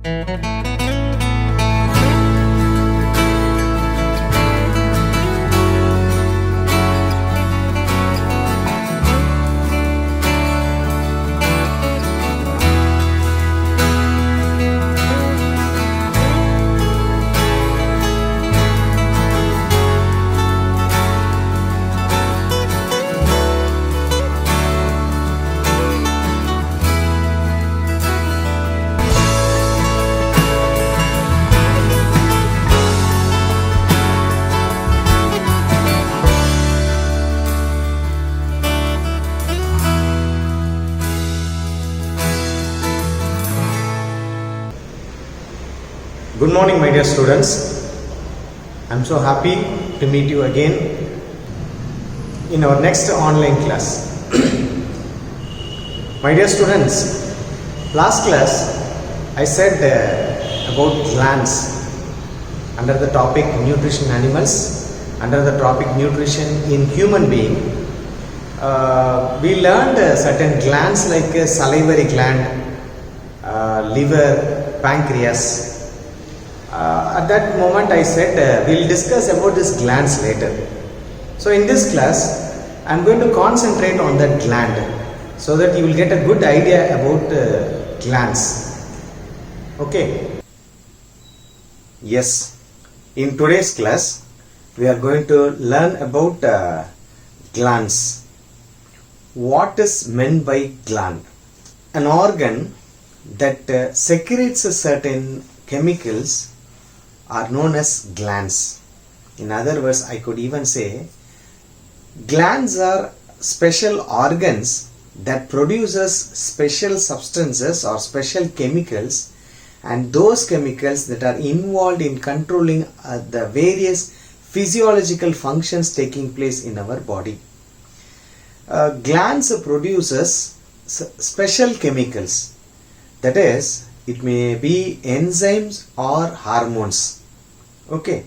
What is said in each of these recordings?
Good morning, my dear students. I am so happy to meet you again in our next online class. My dear students, last class I said about glands under the topic nutrition animals, under the topic nutrition in human being. We learned certain glands like salivary gland, liver, pancreas. At that moment I said we'll discuss about these glands later. So in this class I'm going to concentrate on that gland so that you will get a good idea about glands. Okay. Yes, in today's class we are going to learn about glands. What is meant by gland? An organ that secretes certain chemicals are known as glands. In other words, I could even say glands are special organs that produces special substances or special chemicals, and those chemicals that are involved in controlling the various physiological functions taking place in our body. Glands produces special chemicals, that is, it may be enzymes or hormones. Okay.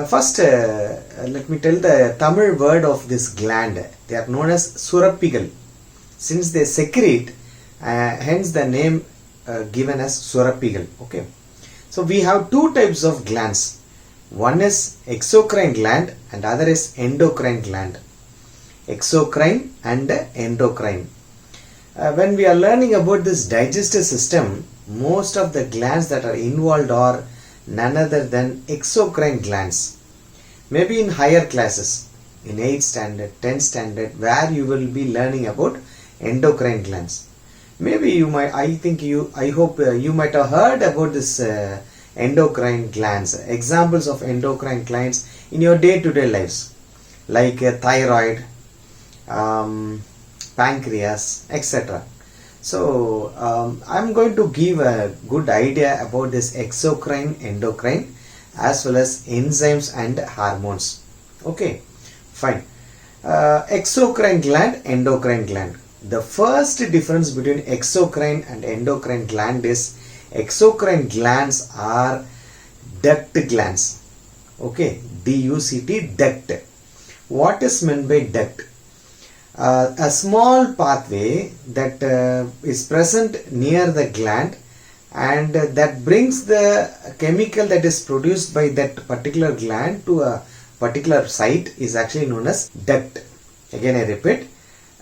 First, let me tell the Tamil word of this gland. They are known as surapigal. Since they secrete, hence the name given as surapigal. Okay. So we have two types of glands. One is exocrine gland and other is endocrine gland. Exocrine and endocrine. When we are learning about this digestive system, most of the glands that are involved are none other than exocrine glands. Maybe in higher classes, in 8th standard, 10th standard, where you will be learning about endocrine glands. Maybe you might, I hope you might have heard about this endocrine glands, examples of endocrine glands in your day-to-day lives, like thyroid, pancreas, etc. So I'm going to give a good idea about this exocrine, endocrine, as well as enzymes and hormones. Okay, fine. Exocrine gland, endocrine gland. The first difference between exocrine and endocrine gland is exocrine glands are duct glands. Okay, D-U-C-T, duct. What is meant by duct? A small pathway that is present near the gland and that brings the chemical that is produced by that particular gland to a particular site is actually known as duct. Again I repeat,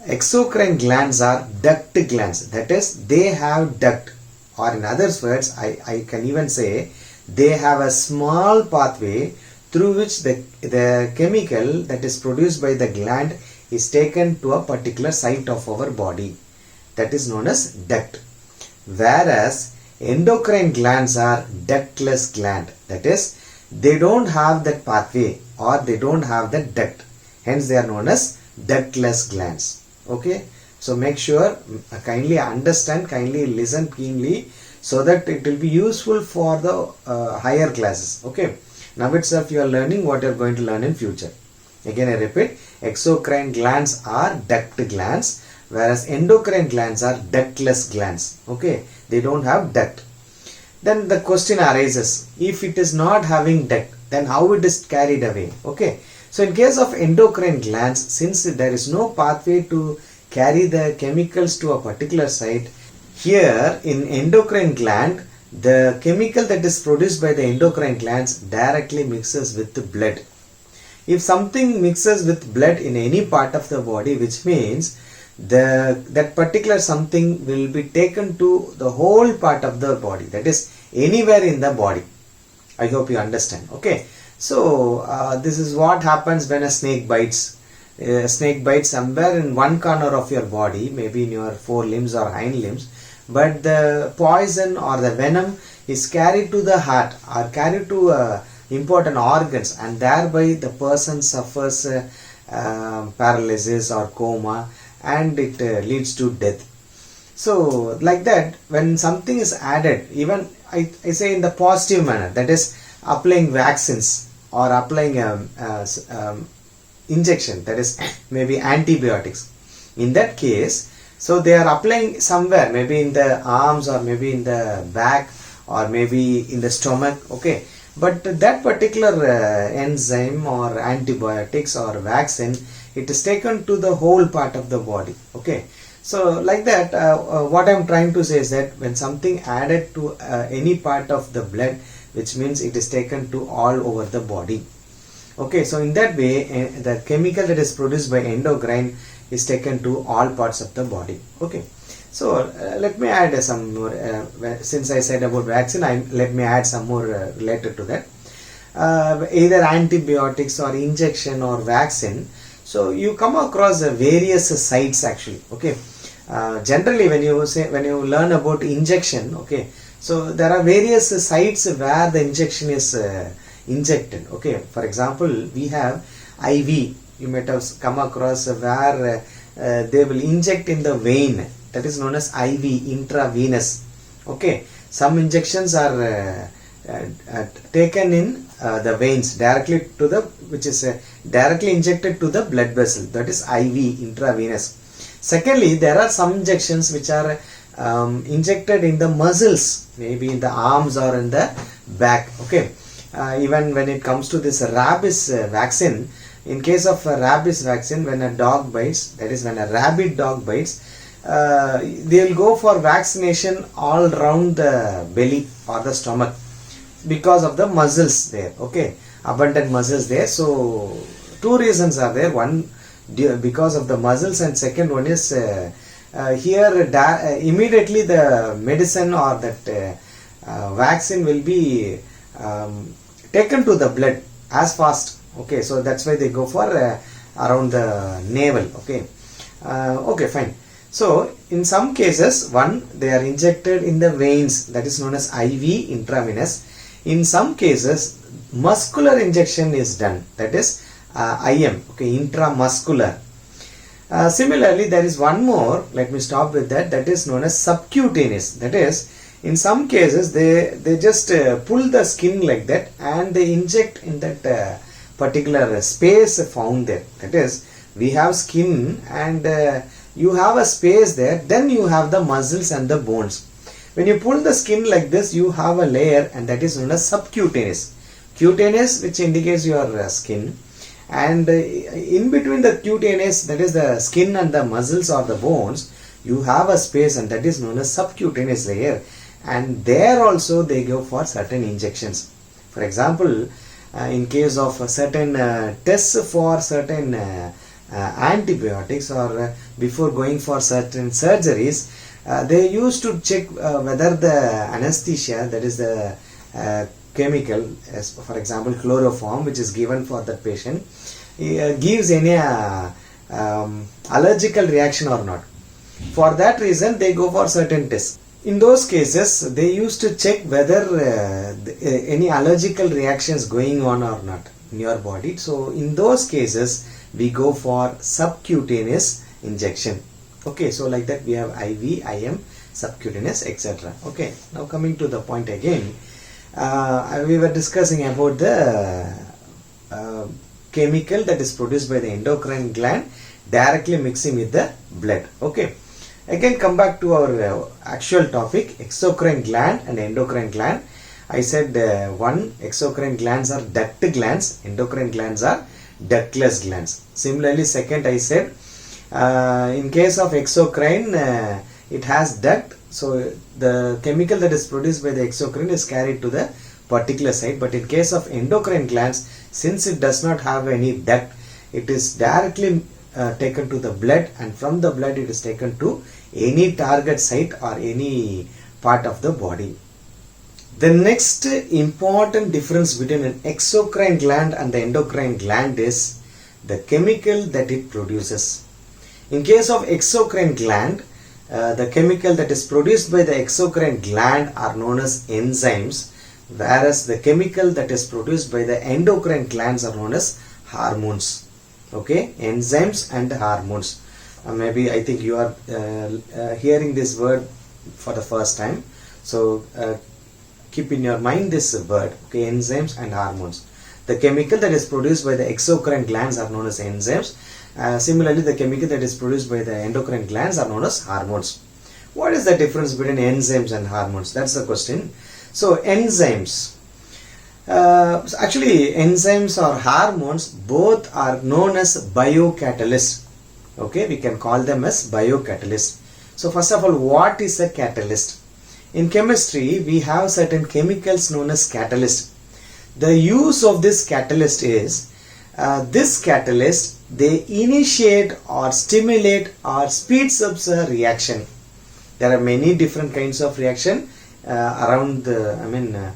exocrine glands are duct glands, that is they have duct, or in other words I can even say they have a small pathway through which the chemical that is produced by the gland is taken to a particular site of our body, that is known as duct. Whereas endocrine glands are ductless gland, that is they don't have that pathway or they don't have that duct, hence they are known as ductless glands. Okay, so make sure, kindly understand, kindly listen keenly so that it will be useful for the higher classes. Okay, now itself you are learning what you are going to learn in future. Again I repeat, exocrine glands are duct glands, whereas endocrine glands are ductless glands. Okay, they don't have duct. Then the question arises, if it is not having duct, then how it is carried away? Okay, so in case of endocrine glands, since there is no pathway to carry the chemicals to a particular site, here in endocrine gland the chemical that is produced by the endocrine glands directly mixes with the blood. If something mixes with blood in any part of the body, which means that particular something will be taken to the whole part of the body, that is anywhere in the body. I hope you understand. Okay, so this is what happens when a snake bites. A snake bites somewhere in one corner of your body, maybe in your forelimbs or hind limbs, but the poison or the venom is carried to the heart or carried to important organs, and thereby the person suffers paralysis or coma, and it leads to death. So like that, when something is added, even I say in the positive manner, that is applying vaccines or applying injection, that is maybe antibiotics. In that case, so they are applying somewhere, maybe in the arms or maybe in the back or maybe in the stomach. Okay, but that particular enzyme or antibiotics or vaccine, it is taken to the whole part of the body. Okay, so like that, what I am trying to say is that when something added to any part of the blood, which means it is taken to all over the body. Okay, so in that way, the chemical that is produced by endocrine is taken to all parts of the body. Okay, so let me add some more, since I said about vaccine, let me add some more related to that. Either antibiotics or injection or vaccine, so you come across various sites actually. Okay, generally when you learn about injection, okay, so there are various sites where the injection is injected. Okay, for example, we have IV. You might have come across where they will inject in the vein, that is known as IV, intravenous. Okay, some injections are taken in the veins directly to the, which is directly injected to the blood vessel, that is IV, intravenous. Secondly, there are some injections which are injected in the muscles, maybe in the arms or in the back. Okay, even when it comes to this rabies vaccine, in case of a rabies vaccine, when a dog bites, that is when a rabid dog bites, they will go for vaccination all around the belly or the stomach because of the muscles there. Okay, abundant muscles there. So two reasons are there. One, because of the muscles, and second one is here immediately the medicine or that vaccine will be taken to the blood as fast. Okay, so that's why they go for around the navel. Okay, okay, fine. So in some cases, one, they are injected in the veins, that is known as IV, intravenous. In some cases, muscular injection is done, that is IM, okay, intramuscular. Similarly, there is one more, let me stop with that, that is known as subcutaneous. That is, in some cases, they just pull the skin like that and they inject in that particular space found there. That is, we have skin and you have a space there, then you have the muscles and the bones. When you pull the skin like this, you have a layer, and that is known as subcutaneous. Cutaneous, which indicates your skin, and in between the cutaneous, that is the skin and the muscles or the bones, you have a space, and that is known as subcutaneous layer, and there also they go for certain injections. For example, in case of certain tests for certain antibiotics or before going for certain surgeries, they used to check whether the anesthesia, that is the chemical, as for example chloroform, which is given for that patient, gives any allergical reaction or not. For that reason, they go for certain tests. In those cases, they used to check whether any allergical reactions going on or not in your body. So in those cases, we go for subcutaneous injection. Okay, so like that we have IV, IM, subcutaneous, etc. Okay, now coming to the point again, we were discussing about the chemical that is produced by the endocrine gland directly mixing with the blood. Okay, again come back to our actual topic, exocrine gland and endocrine gland. I said one, exocrine glands are duct glands, endocrine glands are ductless glands. Similarly, second, I said in case of exocrine, it has duct, So the chemical that is produced by the exocrine is carried to the particular site, but in case of endocrine glands, since it does not have any duct, it is directly taken to the blood, and from the blood it is taken to any target site or any part of the body. The next important difference between an exocrine gland and the endocrine gland is the chemical that it produces. In case of exocrine gland, the chemical that is produced by the exocrine gland are known as enzymes, whereas the chemical that is produced by the endocrine glands are known as hormones. Okay, enzymes and hormones. Maybe I think you are hearing this word for the first time. So keep in your mind this word, okay, enzymes and hormones. The chemical that is produced by the exocrine glands are known as enzymes. Similarly, the chemical that is produced by the endocrine glands are known as hormones. What is the difference between enzymes and hormones? That's the question. So enzymes. Actually, enzymes or hormones both are known as biocatalysts. Okay, we can call them as biocatalysts. So first of all, what is a catalyst? In chemistry, we have certain chemicals known as catalyst. The use of this catalyst is, this catalyst, they initiate or stimulate or speeds up a reaction. There are many different kinds of reaction around the,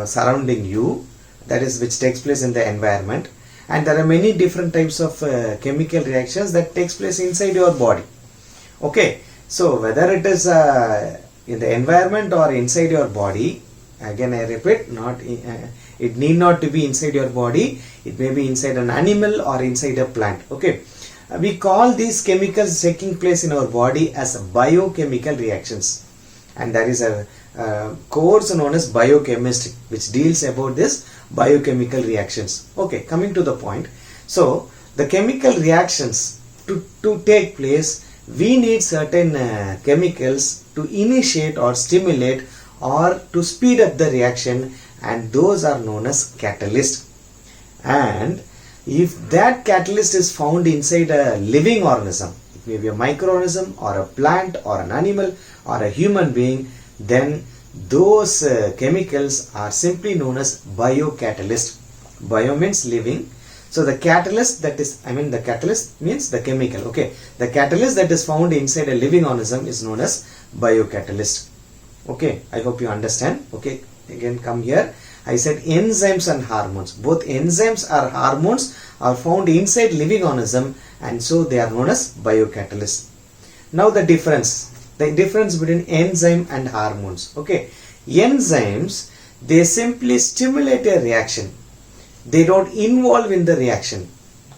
surrounding you, that is which takes place in the environment, and there are many different types of chemical reactions that takes place inside your body. Okay, so whether it is in the environment or inside your body, again I repeat, it need not to be inside your body, it may be inside an animal or inside a plant. Okay, we call these chemicals taking place in our body as biochemical reactions, and there is a course known as biochemistry which deals about this biochemical reactions. Okay, coming to the point. So the chemical reactions to take place, we need certain chemicals to initiate or stimulate or to speed up the reaction, and those are known as catalyst. And if that catalyst is found inside a living organism, it may be a microorganism or a plant or an animal or a human being, then those chemicals are simply known as biocatalyst. Bio means living. So the catalyst that is, the catalyst means the chemical. Okay, the catalyst that is found inside a living organism is known as biocatalyst. Okay, I hope you understand. Okay, again come here. I said enzymes and hormones. Both enzymes or hormones are found inside living organism, and so they are known as biocatalysts. Now the difference between enzyme and hormones. Okay, enzymes, they simply stimulate a reaction. They don't involve in the reaction.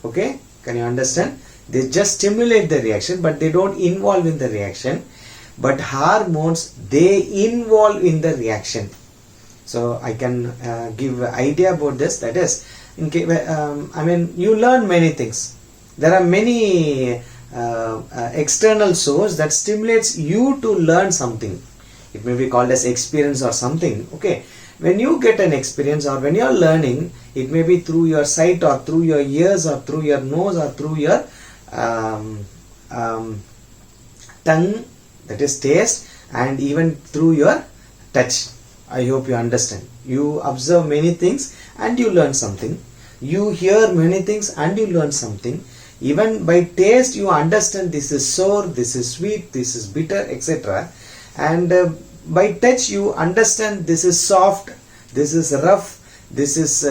Okay, can you understand? They just stimulate the reaction, but they don't involve in the reaction. But hormones, they involve in the reaction. So I can give an idea about this. That is, you learn many things. There are many external source that stimulates you to learn something. It may be called as experience or something. Okay, when you get an experience or when you are learning, it may be through your sight or through your ears or through your nose or through your tongue, that is taste, and even through your touch. I hope you understand. You observe many things and you learn something. You hear many things and you learn something. Even by taste you understand this is sour, this is sweet, this is bitter, etc. And by touch you understand this is soft, this is rough, this is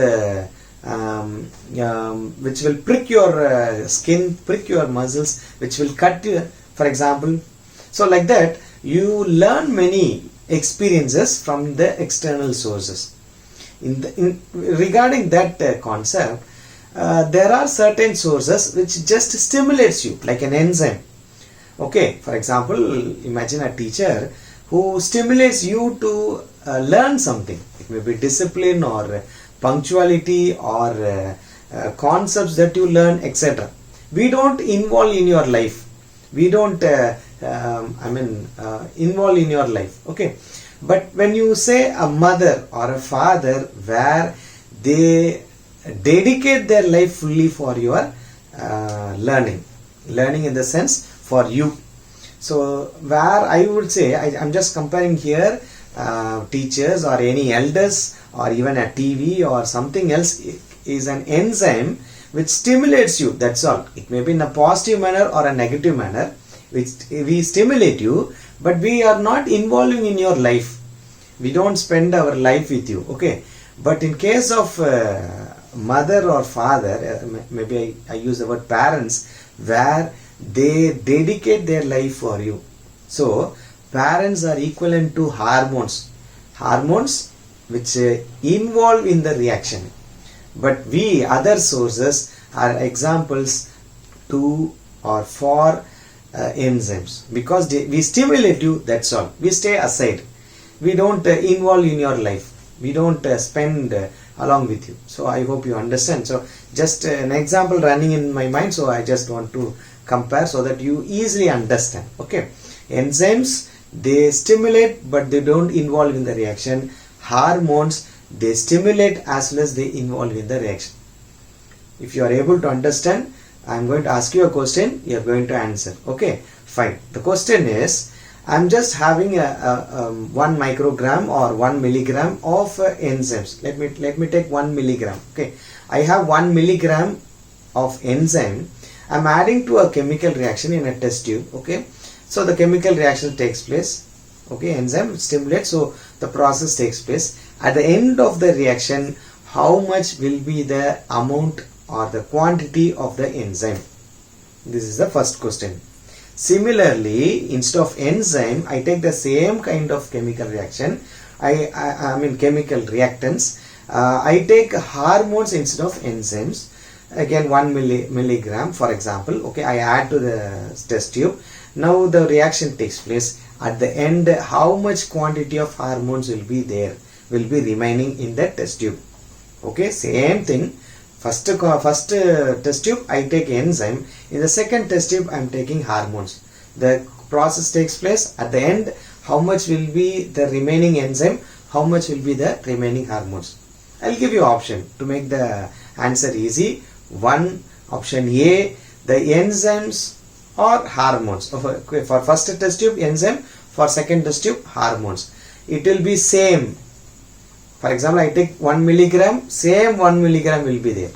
which will prick your skin, prick your muscles, which will cut you, for example. So like that you learn many experiences from the external sources. Regarding that concept, there are certain sources which just stimulates you, like an enzyme. Okay, for example, imagine a teacher who stimulates you to learn something. It may be discipline or punctuality or concepts that you learn, etc. We don't involve in your life. We don't involve in your life. Okay, but when you say a mother or a father where they dedicate their life fully for your learning in the sense for you, So where I would say, I'm just comparing here teachers or any elders or even a TV or something else is an enzyme which stimulates you, that's all. It may be in a positive manner or a negative manner, which we stimulate you, but we are not involving in your life. We don't spend our life with you, okay? But in case of mother or father, maybe I use the word parents, where they dedicate their life for you. So parents are equivalent to hormones which involve in the reaction. But we other sources are examples to or for enzymes, because we stimulate you, that's all. We stay aside. We don't involve in your life. We don't spend along with you. So I hope you understand. So just an example running in my mind, so I just want to compare so that you easily understand. Okay, enzymes, they stimulate but they don't involve in the reaction. Hormones, they stimulate as well as they involve in the reaction. If you are able to understand, I am going to ask you a question, you are going to answer. Okay, fine. The question is, I am just having a 1 microgram or 1 milligram of enzymes. Let me take 1 milligram. Okay, I have 1 milligram of enzyme. I am adding to a chemical reaction in a test tube. Okay, so the chemical reaction takes place. Okay, enzyme stimulates, so the process takes place. At the end of the reaction, how much will be the amount or the quantity of the enzyme? This is the first question. Similarly, instead of enzyme, I take the same kind of chemical reaction. I mean chemical reactants. I take hormones instead of enzymes. Again 1 milligram for example. Okay, I add to the test tube. Now the reaction takes place. At the end, how much quantity of hormones will be there, will be remaining in the test tube. Okay, same thing. First test tube I take enzyme. In the second test tube I am taking hormones. The process takes place. At the end, how much will be the remaining enzyme, how much will be the remaining hormones. I will give you option to make the answer easy. One, option A, the enzymes or hormones. For first test tube enzyme, for second test tube hormones. It will be same. For example, I take 1 milligram, same 1 milligram will be there.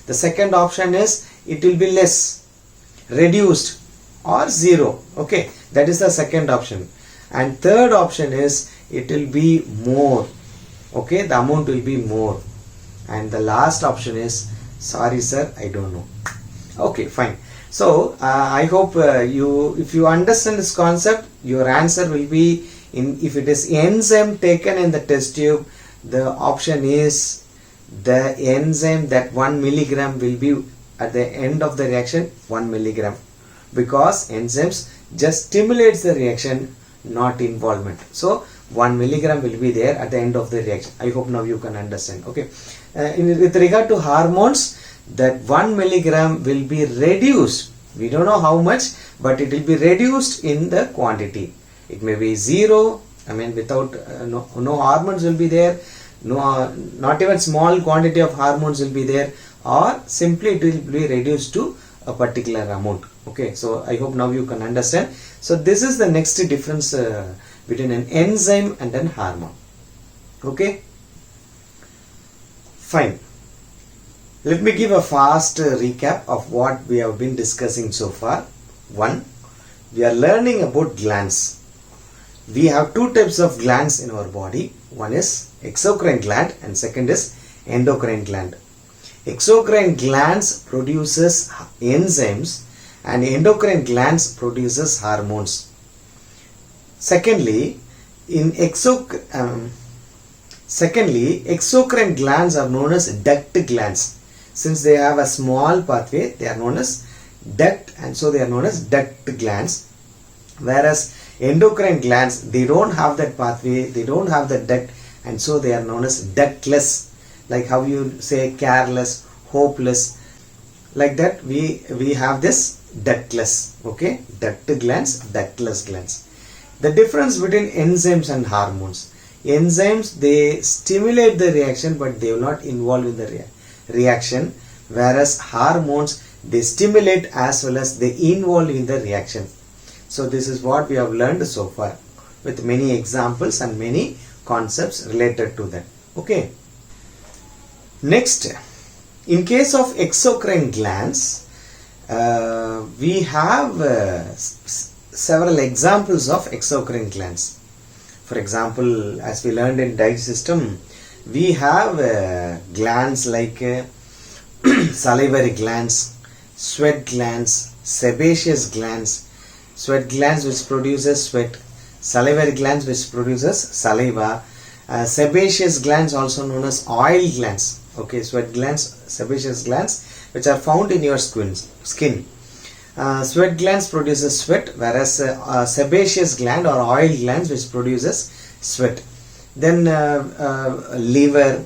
The second option is it will be less, reduced or zero. Okay, that is the second option. And third option is it will be more. Okay, the amount will be more. And the last option is, sorry sir, I don't know. Okay, fine. So I hope if you understand this concept, your answer will be in, if it is enzyme taken in the test tube, the option is the enzyme, that 1 milligram will be at the end of the reaction 1 milligram, because enzymes just stimulates the reaction, not involvement. So 1 milligram will be there at the end of the reaction. I hope now you can understand. Okay, with regard to hormones, that 1 milligram will be reduced. We don't know how much, but it will be reduced in the quantity. It may be zero, I mean without no hormones will be there, no, not even small quantity of hormones will be there, or simply it will be reduced to a particular amount. Okay, so I hope now you can understand. So this is the next difference between an enzyme and an hormone. Okay, fine. Let me give a fast recap of what we have been discussing so far. 1. We are learning about glands. We have two types of glands in our body. One is exocrine gland and second is endocrine gland. Exocrine glands produces enzymes and endocrine glands produces hormones. Secondly, exocrine glands are known as duct glands. Since they have a small pathway, they are known as duct, and so they are known as duct glands. Whereas endocrine glands, they don't have that pathway, they don't have that duct, and so they are known as ductless. Like how you say careless, hopeless, like that we have this ductless. Okay, duct glands, ductless glands. The difference between enzymes and hormones. Enzymes, they stimulate the reaction but they will not involve in the reaction, whereas hormones, they stimulate as well as they involve in the reaction. So this is what we have learned so far, with many examples and many concepts related to that. Okay. Next, in case of exocrine glands, we have several examples of exocrine glands. For example, as we learned in digestive system, we have glands like salivary glands, sweat glands, sebaceous glands. Sweat glands which produces sweat, salivary glands which produces saliva, sebaceous glands also known as oil glands. Okay, sweat glands, sebaceous glands which are found in your skin. Sweat glands produces sweat, whereas sebaceous gland or oil glands which produces sweat. Then liver,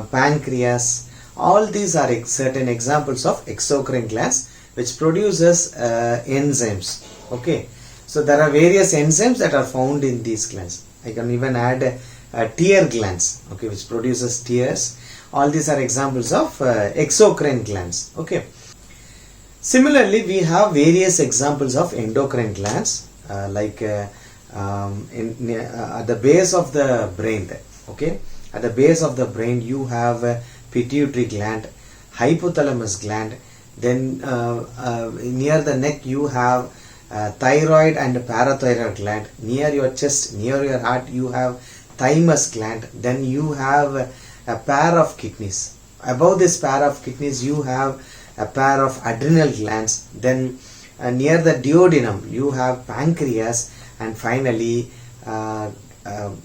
pancreas, all these are certain examples of exocrine glands which produces enzymes. Okay, so there are various enzymes that are found in these glands. I can even add tear glands, okay, which produces tears. All these are examples of exocrine glands. Okay. Similarly, we have various examples of endocrine glands, like at the base of the brain. Okay, at the base of the brain you have pituitary gland, hypothalamus gland. Then near the neck you have thyroid and parathyroid gland. Near your chest, near your heart, you have thymus gland. Then you have a pair of kidneys. Above this pair of kidneys you have a pair of adrenal glands. Then near the duodenum you have pancreas, and finally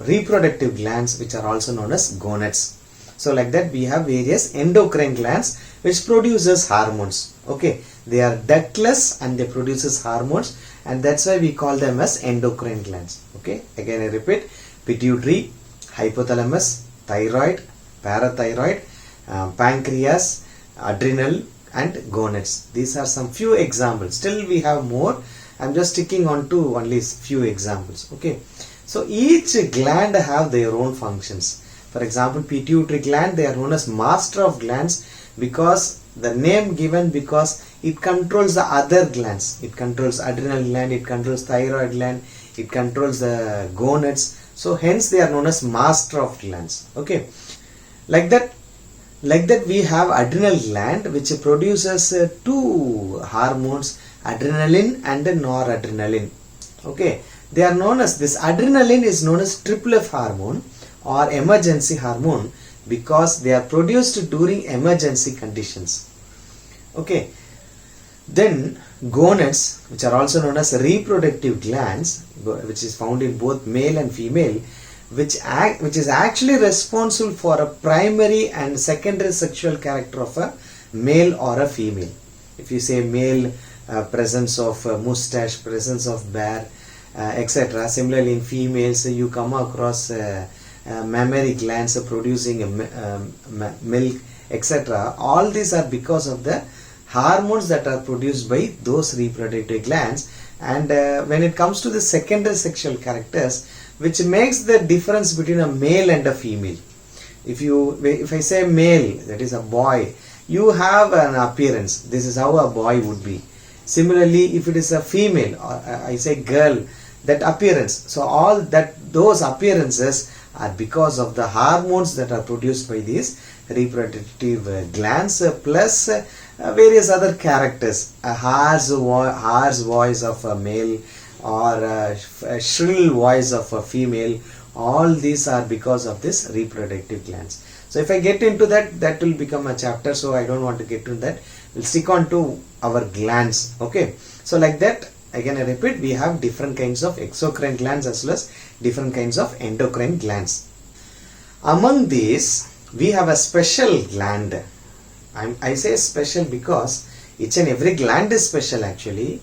reproductive glands which are also known as gonads. So like that we have various endocrine glands which produces hormones. Okay, they are ductless and they produces hormones, and that's why we call them as endocrine glands. Okay, again I repeat: pituitary, hypothalamus, thyroid, parathyroid, pancreas, adrenal, and gonads. These are some few examples. Still we have more. I'm just sticking on to only few examples. Okay, so each gland have their own functions. For example, pituitary gland, they are known as master of glands because the name given because it controls the other glands. It controls adrenal gland, it controls thyroid gland, it controls the gonads. So hence they are known as master of glands. Okay, like that we have adrenal gland which produces two hormones, adrenaline and noradrenaline. Okay, they are known as, this adrenaline is known as triple F hormone or emergency hormone because they are produced during emergency conditions. Okay, then gonads, which are also known as reproductive glands, which is found in both male and female, which is actually responsible for a primary and secondary sexual character of a male or a female. If you say male, presence of mustache, presence of beard, etc. Similarly in females you come across mammary glands producing milk, etc. All these are because of the hormones that are produced by those reproductive glands. And when it comes to the secondary sexual characters, which makes the difference between a male and a female. If I say male, that is a boy, you have an appearance. This is how a boy would be. Similarly, if it is a female, or I say girl, that appearance. So all those appearances are because of the hormones that are produced by these reproductive glands, plus various other characters. A harsh voice of a male or a shrill voice of a female. All these are because of this reproductive glands. So if I get into that will become a chapter, so I don't want to get into that. We'll stick on to our glands. Okay, so like that, again I repeat, we have different kinds of exocrine glands as well as different kinds of endocrine glands. Among these, we have a special gland. I say special because each and every gland is special actually,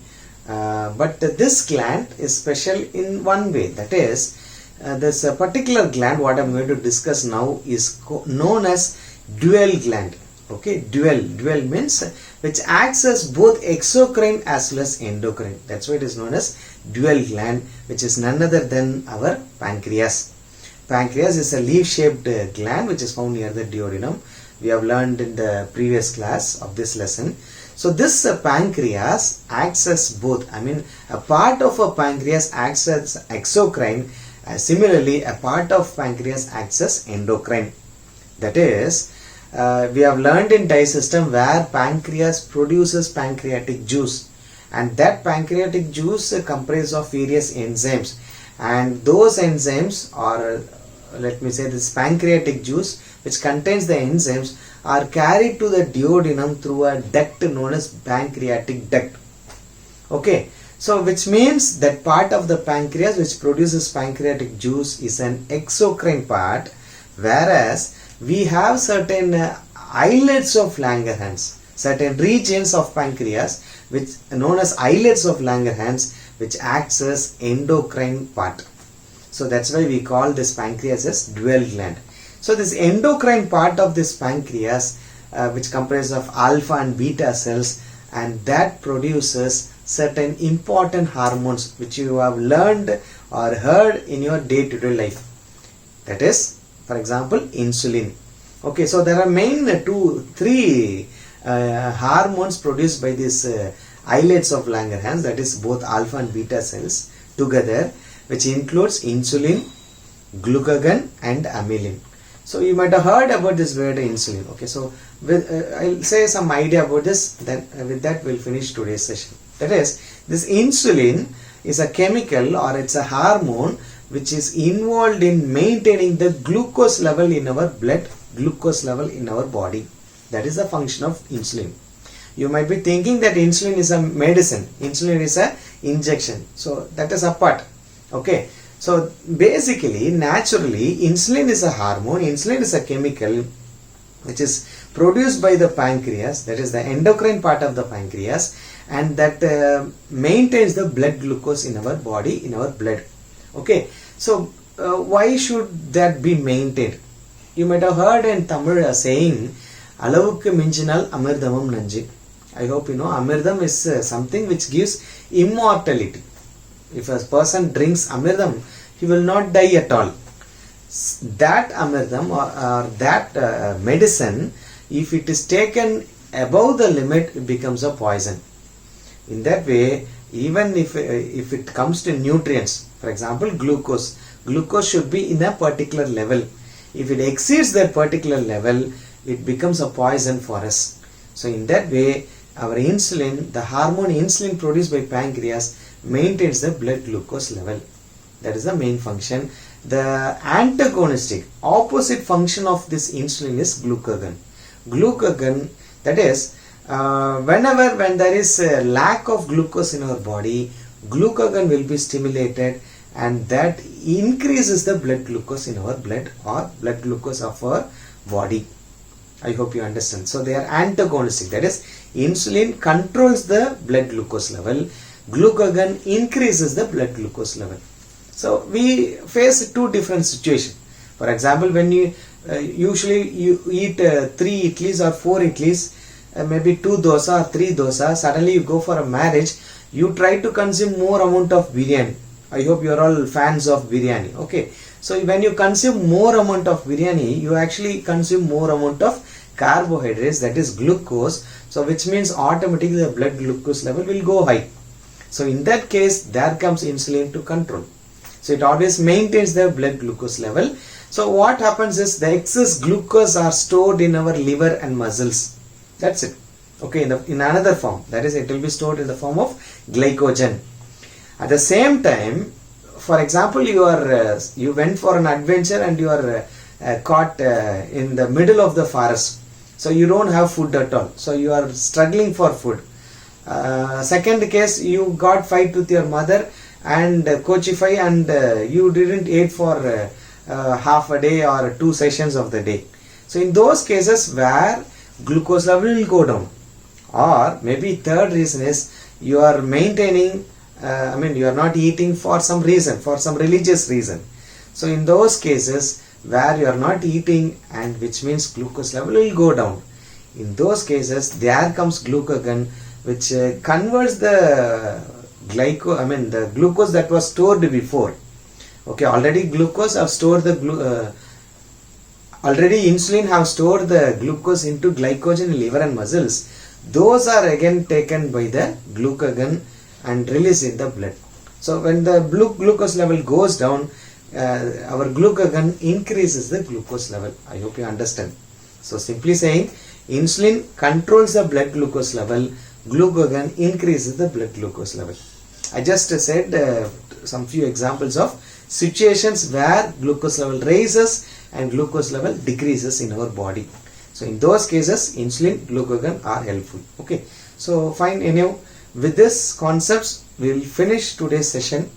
but this gland is special in one way. That is, this particular gland, what I am going to discuss now, is known as dual gland. Okay, dual means which acts as both exocrine as well as endocrine. That's why it is known as dual gland, which is none other than our pancreas. Pancreas is a leaf-shaped gland which is found near the duodenum. We have learned in the previous class of this lesson. So this pancreas acts as both. A part of a pancreas acts as exocrine. Similarly, a part of pancreas acts as endocrine. That is, we have learned in digestion where pancreas produces pancreatic juice, and that pancreatic juice comprises of various enzymes, and those enzymes, or let me say this pancreatic juice which contains the enzymes, are carried to the duodenum through a duct known as pancreatic duct. Okay, so which means that part of the pancreas which produces pancreatic juice is an exocrine part, whereas we have certain islets of Langerhans, certain regions of pancreas which known as islets of Langerhans, which acts as endocrine part. So that's why we call this pancreas as dual gland. So this endocrine part of this pancreas, which comprises of alpha and beta cells, and that produces certain important hormones which you have learned or heard in your day-to-day life. That is, for example, insulin. Okay, so there are main three hormones produced by these islets of Langerhans, that is both alpha and beta cells together, which includes insulin, glucagon and amylin. So you might have heard about this word insulin. Okay, so I'll say some idea about this, then with that we'll finish today's session. That is, this insulin is a chemical or it's a hormone which is involved in maintaining the glucose level in our blood, glucose level in our body. That is the function of insulin. You might be thinking that insulin is a medicine, insulin is a injection. So that is apart. Okay, so basically, naturally, insulin is a hormone, insulin is a chemical which is produced by the pancreas, that is the endocrine part of the pancreas, and that maintains the blood glucose in our body, in our blood. Okay, so why should that be maintained? You might have heard in Tamil a saying, Alavukku minjinal amirthamam nanji. I hope you know amirtham is something which gives immortality. If a person drinks amirtham, he will not die at all. That amirtham or that medicine, if it is taken above the limit, it becomes a poison. In that way, even if it comes to nutrients, for example, glucose should be in a particular level. If it exceeds that particular level, it becomes a poison for us. So in that way, our insulin, the hormone insulin produced by pancreas, maintains the blood glucose level. That is the main function. The antagonistic, opposite function of this insulin is glucagon. Glucagon, that is, when there is a lack of glucose in our body, glucagon will be stimulated, and that increases the blood glucose in our blood or blood glucose of our body. I hope you understand. So they are antagonistic. That is, insulin controls the blood glucose level, glucagon increases the blood glucose level. So we face two different situations. For example, when you usually you eat 3 idlis or 4 idlis, maybe 2 dosa or 3 dosa, suddenly you go for a marriage, you try to consume more amount of biryani. I hope you are all fans of biryani. Okay, so when you consume more amount of biryani, you actually consume more amount of carbohydrates, that is glucose. So which means automatically the blood glucose level will go high. So in that case, there comes insulin to control. So it always maintains the blood glucose level. So what happens is the excess glucose are stored in our liver and muscles. That's it. Okay, in another form. That is, it will be stored in the form of glycogen. At the same time, for example, you went for an adventure and you are caught in the middle of the forest. So you don't have food at all. So you are struggling for food. Second case, you got fight with your mother and coachify, and you didn't eat for half a day or 2 sessions of the day. So in those cases where glucose level will go down, or maybe third reason is you are maintaining, you are not eating for some reason, for some religious reason. So in those cases where you are not eating, and which means glucose level will go down, in those cases there comes glucagon, which converts the the glucose that was stored before. Okay, already glucose have stored the already insulin have stored the glucose into glycogen in liver and muscles. those are again taken by the glucagon and released in the blood. So when the glucose level goes down, our glucagon increases the glucose level. I hope you understand. So simply saying, insulin controls the blood glucose level, glucagon increases the blood glucose level. I just said some few examples of situations where glucose level rises and glucose level decreases in our body. So in those cases, insulin, glucagon are helpful. Okay. So fine. Anyhow, with this concepts, we will finish today's session.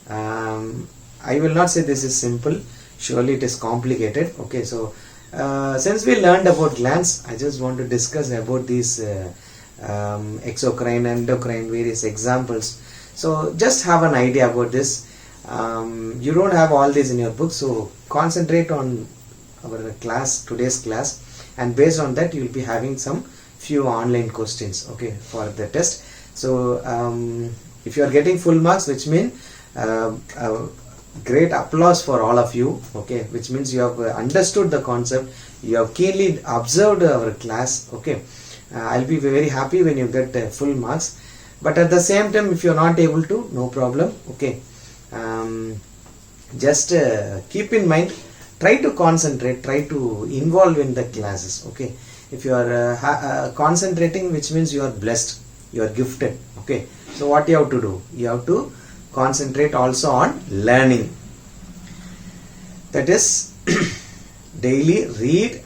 I will not say this is simple. Surely it is complicated. Okay. So since we learned about glands, I just want to discuss about these exocrine, endocrine, various examples. So just have an idea about this. You don't have all this in your book, so concentrate on our class, today's class, and based on that you will be having some few online questions, okay, for the test. So if you are getting full marks, which means great applause for all of you, okay, which means you have understood the concept, you have keenly observed our class, okay. I'll be very happy when you get full marks, but at the same time, if you are not able to, no problem, okay. Just keep in mind, try to concentrate, try to involve in the classes, okay. If you are concentrating, which means you are blessed, you are gifted, okay. So what you have to do? You have to concentrate also on learning. That is, daily read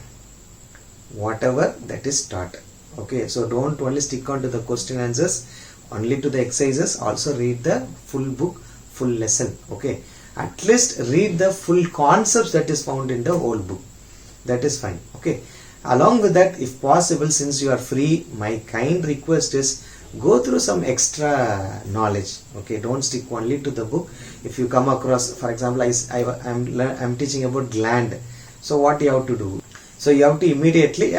whatever that is taught, okay. So don't only stick on to the question answers, only to the exercises, also read the full book, full lesson, okay. At least read the full concepts that is found in the whole book. That is fine, okay. Along with that, if possible, since you are free, my kind request is go through some extra knowledge, okay. Don't stick only to the book. If you come across, for example, I'm teaching about gland, so what you have to do? So you have to immediately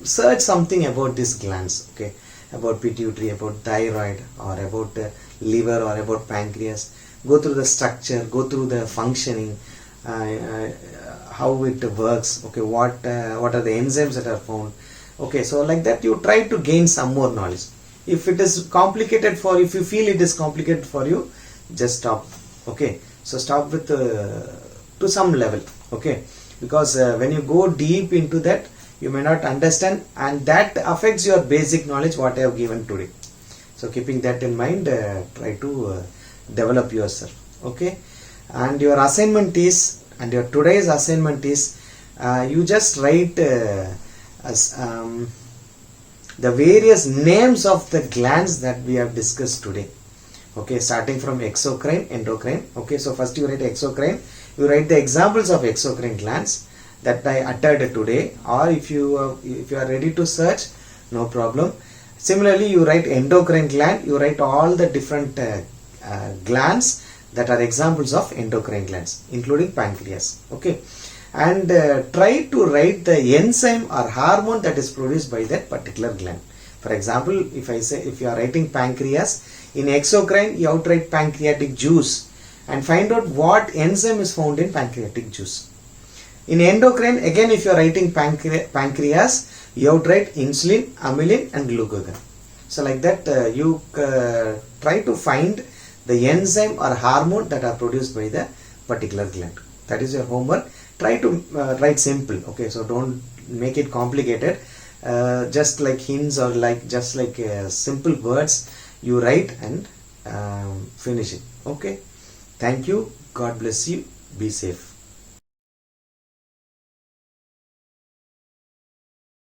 search something about these glands, okay, about pituitary, about thyroid, or about liver, or about pancreas. Go through the structure, go through the functioning, how it works, okay, what are the enzymes that are found, okay. So like that you try to gain some more knowledge. If it is complicated for you, if you feel it is complicated for you, just stop, okay. So stop with to some level, okay, because when you go deep into that, you may not understand, and that affects your basic knowledge what I have given today. So keeping that in mind, try to develop yourself, okay. And your assignment is, and your today's assignment is, you just write as the various names of the glands that we have discussed today, okay, starting from exocrine, endocrine, okay. So first you write exocrine, you write the examples of exocrine glands that I uttered today, or if you are ready to search, no problem. Similarly, you write endocrine gland, you write all the different glands that are examples of endocrine glands, including pancreas, okay. And try to write the enzyme or hormone that is produced by that particular gland. For example, if I say, if you are writing pancreas, in exocrine you have to write pancreatic juice and find out what enzyme is found in pancreatic juice. In endocrine, again, if you are writing pancreas, you have to write insulin, amylin, and glucagon. So like that, you try to find the enzyme or hormone that are produced by the particular gland. That is your homework. Try to write simple, okay. So don't make it complicated. Just like hints, or like just like simple words, you write and finish it, okay. Thank you. God bless you. Be safe.